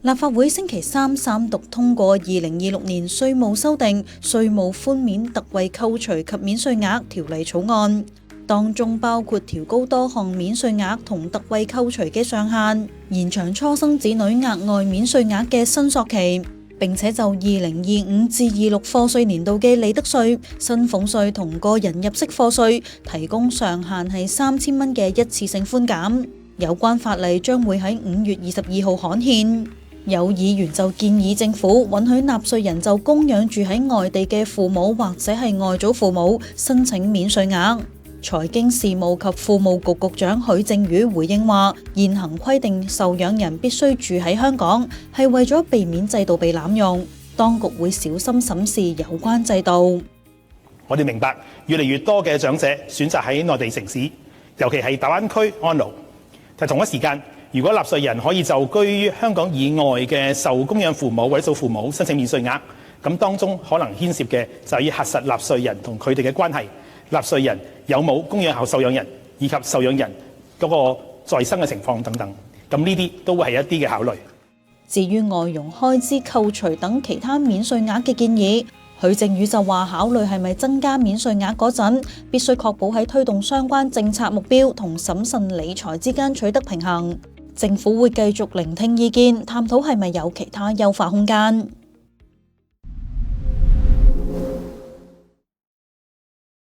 立法會星期三三讀通過2026年稅務修訂稅務寬免特惠扣除及免稅額條例草案，當中包括調高多項免稅額同特惠扣除嘅上限，延長初生子女額外免稅額嘅申索期，並且就2025至26課稅年度嘅利得稅、薪俸稅同個人入息課稅提供上限係3000蚊嘅一次性寬減。有關法例將會喺5月22號刊憲。有議員就建議政府允許納稅人就供養住喺外地嘅父母或者係外祖父母申請免稅額。財經事務及庫務局局長許正宇回應話，現行規定受養人必須住喺香港，係為咗避免制度被濫用，當局會小心審視有關制度。我哋明白越嚟越多嘅長者選擇喺內地城市，尤其係大灣區安老。但同一時間，如果納稅人可以就居於香港以外嘅受供養父母或者祖父母申請免稅額，咁當中可能牽涉嘅就係要核實納稅人同佢哋嘅關係，納稅人有冇供養後受養人，以及受養人嗰個在生嘅情況等等。咁呢啲都會係一啲嘅考慮。至於外傭開支扣除等其他免稅額嘅建議，許正宇就話考慮係咪增加免稅額嗰陣，必須確保喺推動相關政策目標同審慎理財之間取得平衡。政府會繼續聆聽意見，探討係咪有其他優化空間。